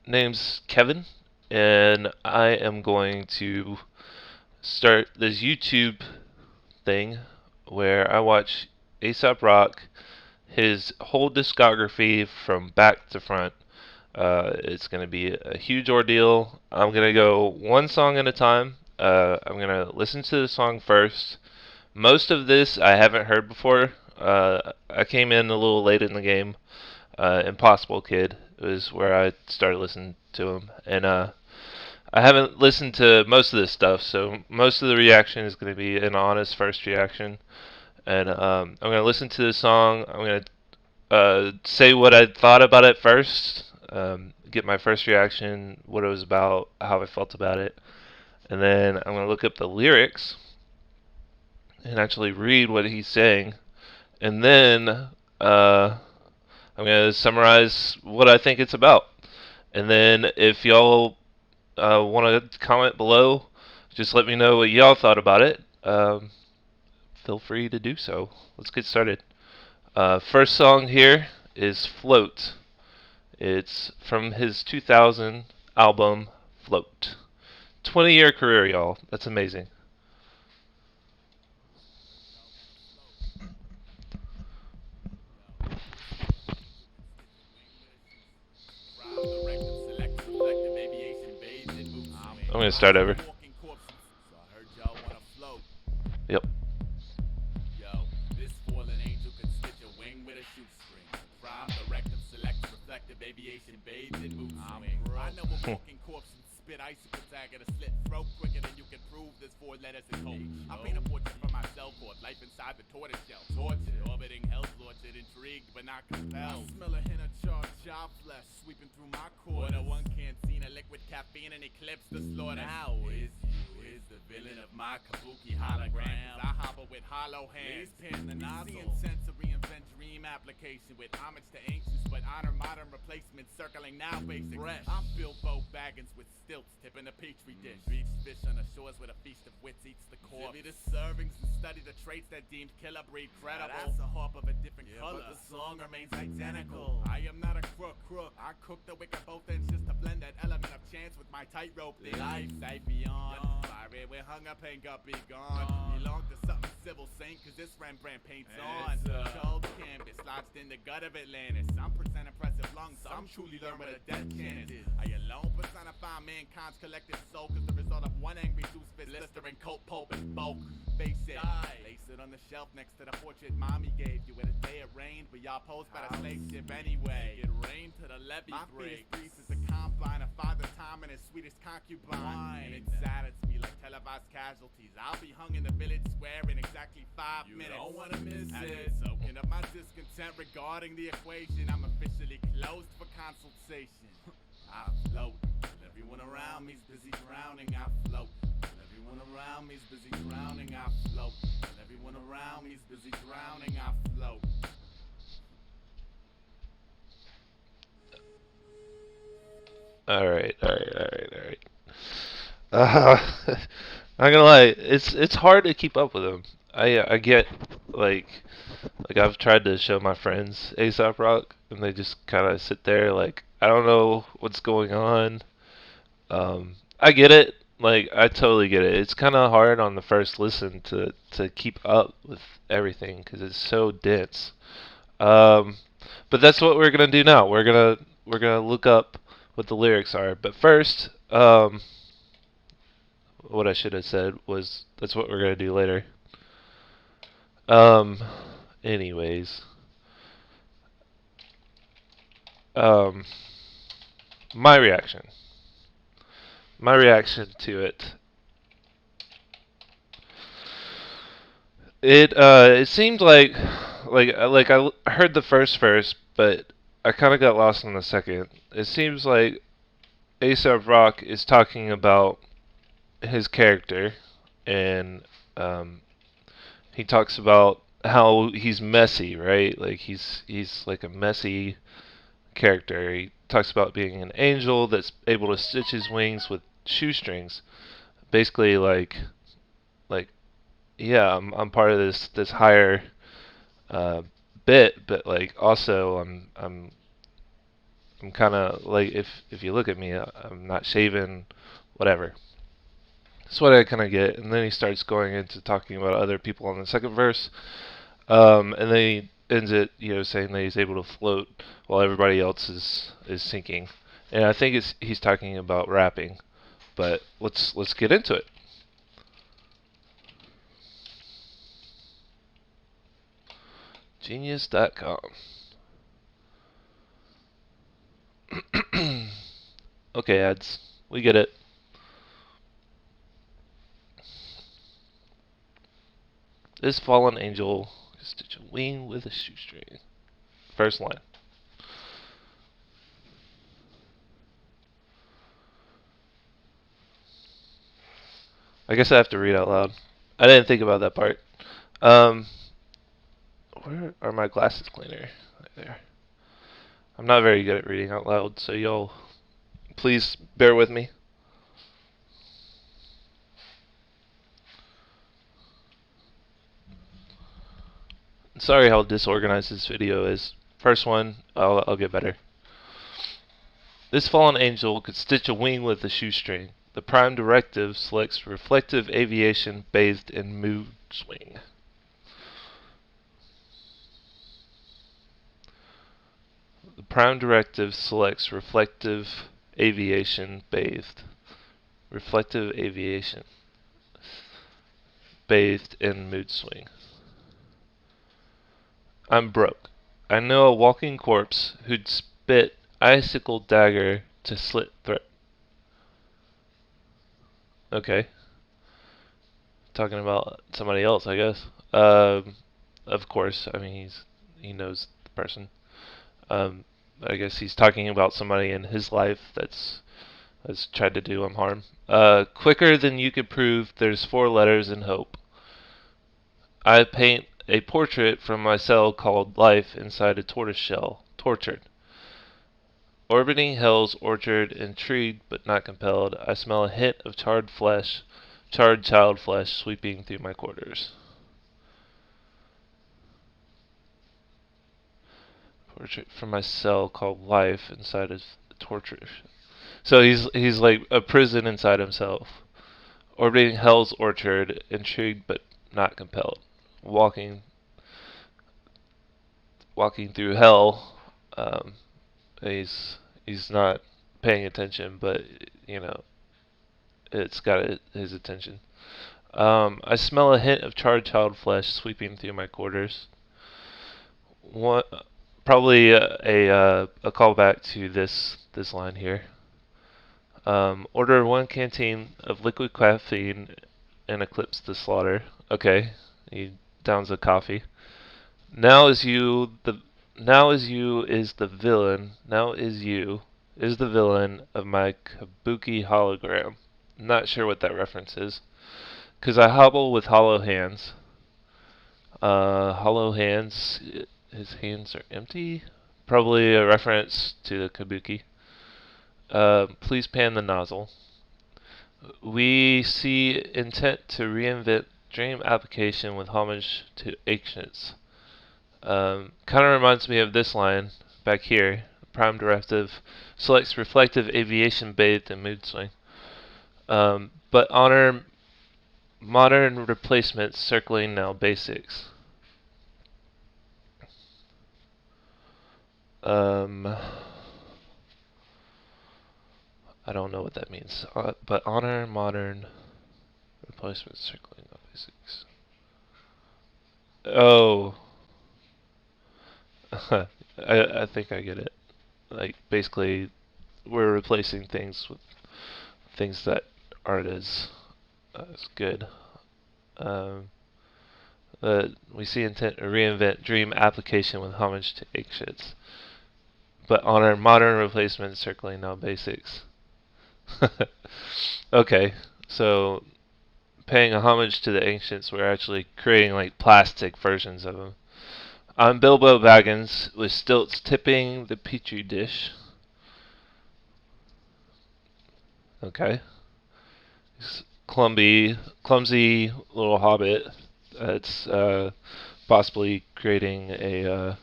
name's Kevin, and I am going to start this YouTube thing where I watch Aesop Rock, his whole discography from back to front. It's going to be a huge ordeal. I'm going to go one song at a time. I'm going to listen to the song first. Most of this I haven't heard before. I came in a little late in the game. Impossible Kid was where I started listening to him, and I haven't listened to most of this stuff, so most of the reaction is going to be an honest first reaction. And I'm going to listen to the song. I'm going to say what I thought about it first, get my first reaction, what it was about, how I felt about it, and then I'm going to look up the lyrics and actually read what he's saying, and then I'm going to summarize what I think it's about. And then if y'all want to comment below, just let me know what y'all thought about it. Feel free to do so. Let's get started. First song here is Float. It's from his 2000 album Float. 20-year career, y'all. That's amazing. I'm gonna start over. Yep. Spit ice attack at a slit throat quicker than you can prove this 4 letters is hope. I paint a portrait for myself called life inside the tortoise shell. Tortured, orbiting hell's lordship, intrigued but not compelled. I smell a hint of charred job flesh sweeping through my core. Water one canteen of liquid caffeine and eclipse the slaughter. How is you? Is the villain of my kabuki hologram? I hobble with hollow hands, pin the nozzle. The intent to reinvent dream application with homage to ancients but honor modern replacements circling now basic. I'm Bilbo Baggins with stilts tipping a petri dish. Beach fish on the shores with a feast of wits eats the corpse. Divvy the servings and study the traits that deemed killer breed credible. Now that's a harp of a different color, but the song remains identical. I am not a crook. I cook the wicked both ends just to blend that element of chance with my tightrope thing. Life beyond. Fire with hunger, pain got be gone. Belong to something civil saint, cause this Rembrandt paints on. Cold canvas lodged in the gut of Atlantis. I'm present impressive lungs, so I'm truly learn what a death can is. I alone personify mankind's collective soul, cause the result of one angry Zeus fist blistering coat pulp and bulk. Face it, lace it on the shelf next to the portrait mommy gave you. With a day it rained, but y'all posed by the slave ship anyway. It rained to the levee break. My priest is a combine, a father time and his sweetest concubine. And it saddens me like televised casualties. I'll be hung in the village square in exactly 5 minutes. You don't wanna miss it. Soaking up my discontent regarding the equation. I'm officially closed for consultation. I float, and everyone around me's busy drowning. I float, and everyone around me's busy drowning. I float, and everyone around me's busy drowning. I float. All right. Not gonna lie, it's hard to keep up with him. I get like I've tried to show my friends Aesop Rock, and they just kind of sit there like I don't know what's going on. I get it. Like I totally get it. It's kind of hard on the first listen to keep up with everything because it's so dense. Um, but that's what we're gonna do now. We're gonna look up what the lyrics are. But first, what I should have said was that's what we're gonna do later. Um, anyways, um, my reaction. My reaction to it. It seemed like I heard the first verse, but I kind of got lost in the second. It seems like Aesop Rock is talking about his character, and um, he talks about how he's messy, right? Like he's like a messy character. He talks about being an angel that's able to stitch his wings with shoestrings. Basically, like yeah, I'm part of this higher uh, bit, but like also I'm kind of like, if you look at me, I'm not shaven, whatever. That's what I kind of get. And then he starts going into talking about other people on the second verse. And then he ends it, saying that he's able to float while everybody else is sinking. And I think he's talking about rapping. But let's get into it. Genius.com. Okay, ads. We get it. This fallen angel can stitch a wing with a shoestring. First line. I guess I have to read out loud. I didn't think about that part. Um, where are my glasses cleaner? Right there. I'm not very good at reading out loud, so y'all please bear with me. Sorry how disorganized this video is. First one, I'll get better. This fallen angel could stitch a wing with a shoestring. The prime directive selects reflective aviation bathed in mood swing. The prime directive selects reflective aviation bathed. Reflective aviation bathed in mood swing. I'm broke. I know a walking corpse who'd spit icicle dagger to slit throat. Okay. Talking about somebody else, I guess. Of course. I mean, he knows the person. I guess he's talking about somebody in his life that's tried to do him harm. Quicker than you could prove, there's 4 letters in hope. I paint a portrait from my cell called life inside a tortoise shell. Tortured. Orbiting hell's orchard, intrigued but not compelled, I smell a hint of charred child flesh sweeping through my quarters. Portrait from my cell called life inside a torture. So he's like a prison inside himself. Orbiting hell's orchard, intrigued but not compelled. Walking through hell. He's not paying attention, but it's got his attention. I smell a hint of charred child flesh sweeping through my quarters. Probably a callback to this line here. Order 1 canteen of liquid caffeine and eclipse the slaughter. Okay, he downs a coffee. Now is you is the villain. Now is you is the villain of my kabuki hologram. Not sure what that reference is. 'Cause I hobble with hollow hands. Hollow hands. His hands are empty. Probably a reference to the kabuki. Please pan the nozzle. We see intent to reinvent dream application with homage to ancients. Kind of reminds me of this line back here. Prime directive selects reflective aviation bathed in mood swing. But honor modern replacements circling now basics. I don't know what that means. But honor modern replacements circling now basics. Oh. I think I get it. Like, basically, we're replacing things with things that aren't as good. We see intent to reinvent dream application with homage to ancients, but honor modern replacements circling now basics. Okay, so paying a homage to the ancients, we're actually creating like plastic versions of them. I'm Bilbo Baggins with stilts tipping the petri dish. Okay. This clumsy little hobbit that's possibly creating a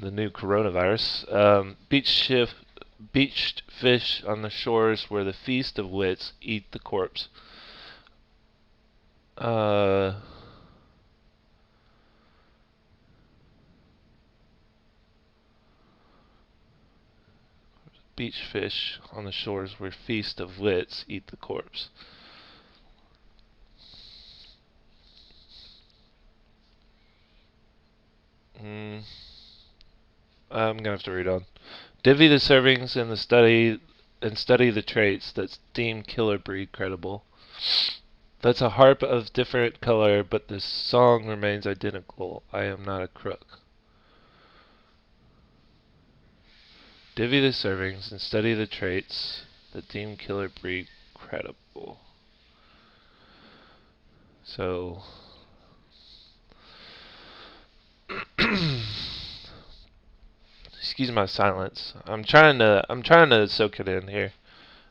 the new coronavirus. Beached fish on the shores where the feast of wits eat the corpse. Uh, Beach fish on the shores where feast of wits eat the corpse. Mm, I'm gonna have to read on. Divvy the servings and study the traits that deem killer breed credible. That's a harp of different color, but the song remains identical. I am not a crook. Divvy the servings and study the traits that deem killer breed credible. So excuse my silence. I'm trying to soak it in here.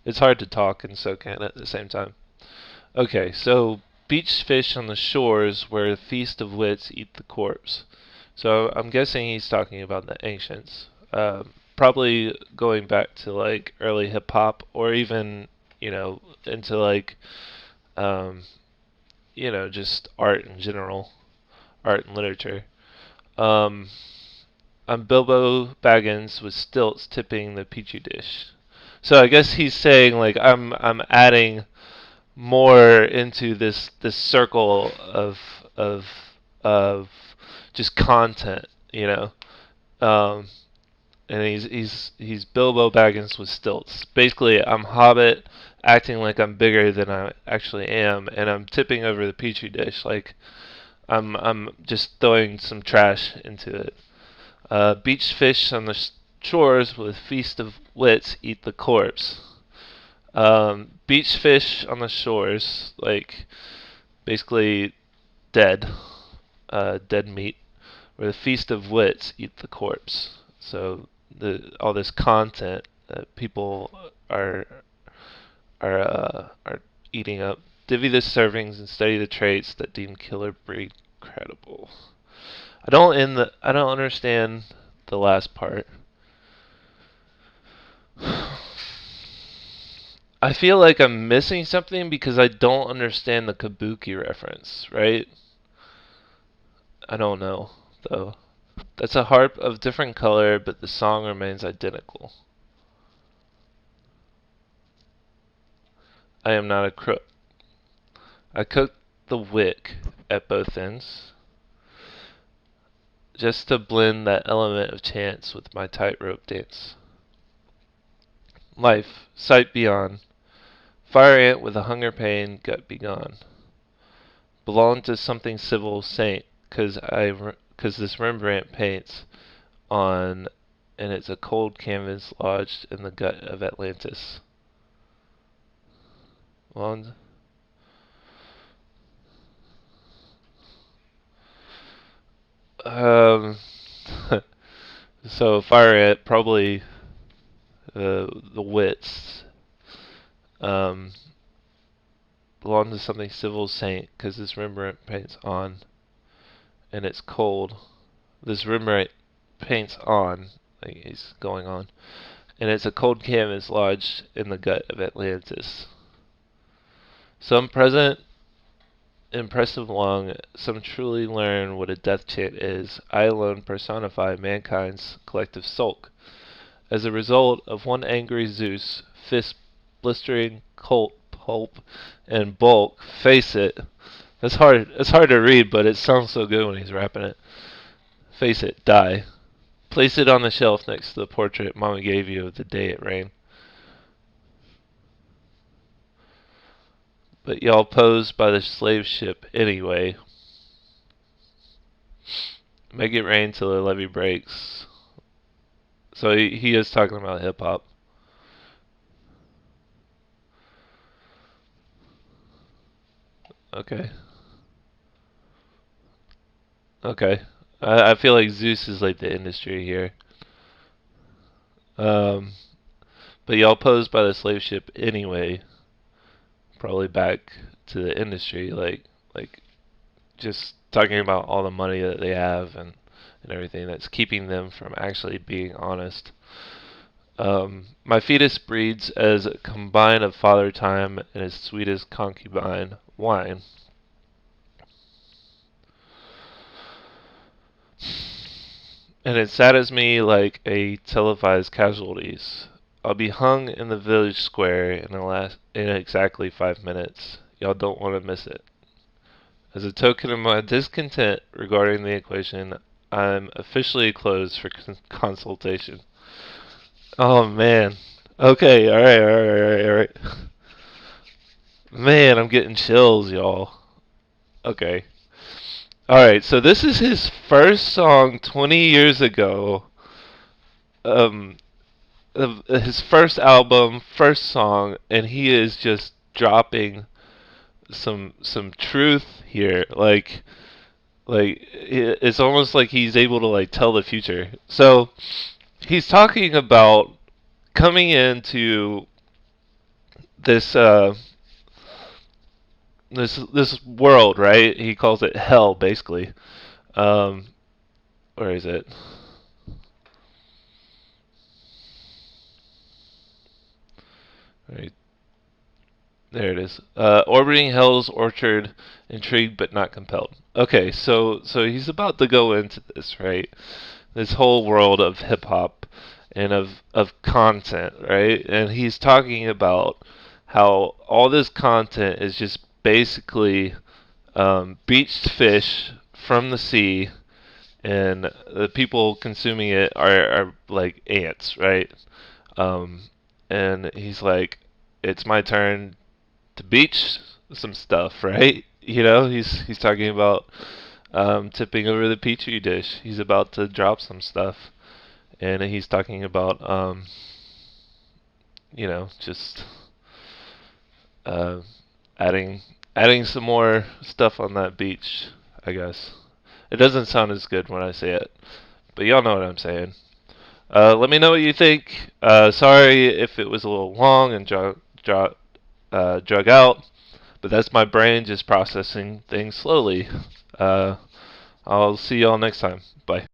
It's hard to talk and soak in at the same time. Okay, so beach fish on the shores where the feast of wits eat the corpse. So I'm guessing he's talking about the ancients. Probably going back to like early hip hop or even, into like, um, just art in general, art and literature. Um, I'm Bilbo Baggins with stilts tipping the petri dish. So I guess he's saying like I'm adding more into this circle of of just content, Um, and he's Bilbo Baggins with stilts. Basically, I'm Hobbit acting like I'm bigger than I actually am, and I'm tipping over the petri dish like I'm just throwing some trash into it. Beach fish on the shores with feast of wits eat the corpse. Beach fish on the shores, like basically dead, dead meat, where the feast of wits eat the corpse. So all this content that people are are eating up. Divvy the servings and study the traits that deem killer breed credible. I don't understand the last part. I feel like I'm missing something because I don't understand the kabuki reference, right? I don't know, though. That's a harp of different color, but the song remains identical. I am not a crook. I cook the wick at both ends, just to blend that element of chance with my tightrope dance. Life, sight beyond, fire ant with a hunger pain, gut begone. Belong to something civil saint, cause this Rembrandt paints on, and it's a cold canvas lodged in the gut of Atlantis. Belong. Um, so fire ant probably the wits. Um, belong to something civil saint, cause this Rembrandt paints on, and it's cold. This Rembrandt paints on, like he's going on, and it's a cold canvas lodged in the gut of Atlantis. Some present impressive long, some truly learn what a death chant is. I alone personify mankind's collective sulk. As a result of one angry Zeus, fist blistering colt pulp and bulk, face it. That's hard. It's hard to read, but it sounds so good when he's rapping it. Face it, die. Place it on the shelf next to the portrait Mama gave you of the day it rained. But y'all posed by the slave ship anyway. Make it rain till the levee breaks. So he is talking about hip hop. Okay. Okay. I feel like Zeus is like the industry here. Um, but y'all posed by the slave ship anyway. Probably back to the industry, like just talking about all the money that they have and and everything that's keeping them from actually being honest. My fetus breeds as a combine of father time and his sweetest concubine, wine. And it saddens me like a televised casualties. I'll be hung in the village square in exactly 5 minutes. Y'all don't want to miss it. As a token of my discontent regarding the equation, I'm officially closed for consultation. Oh man. Okay, alright. Man, I'm getting chills, y'all. Okay. Alright, so this is his first song 20 years ago. Um, his first album, first song, and he is just dropping some truth here. Like it's almost like he's able to like tell the future. So he's talking about coming into this this world, right? He calls it hell, basically. Um, where is it? Right there it is. Orbiting hell's orchard, intrigued but not compelled. Okay, so he's about to go into this, right? This whole world of hip hop and of content, right? And he's talking about how all this content is just basically beached fish from the sea, and the people consuming it are like ants, right? Um, and he's like, "It's my turn to beach some stuff," right? You know, he's talking about tipping over the petri dish. He's about to drop some stuff, and he's talking about just uh, adding adding some more stuff on that beach. I guess it doesn't sound as good when I say it, but y'all know what I'm saying. Let me know what you think. Sorry if it was a little long and drug out, but that's my brain just processing things slowly. Uh, I'll see y'all next time. Bye.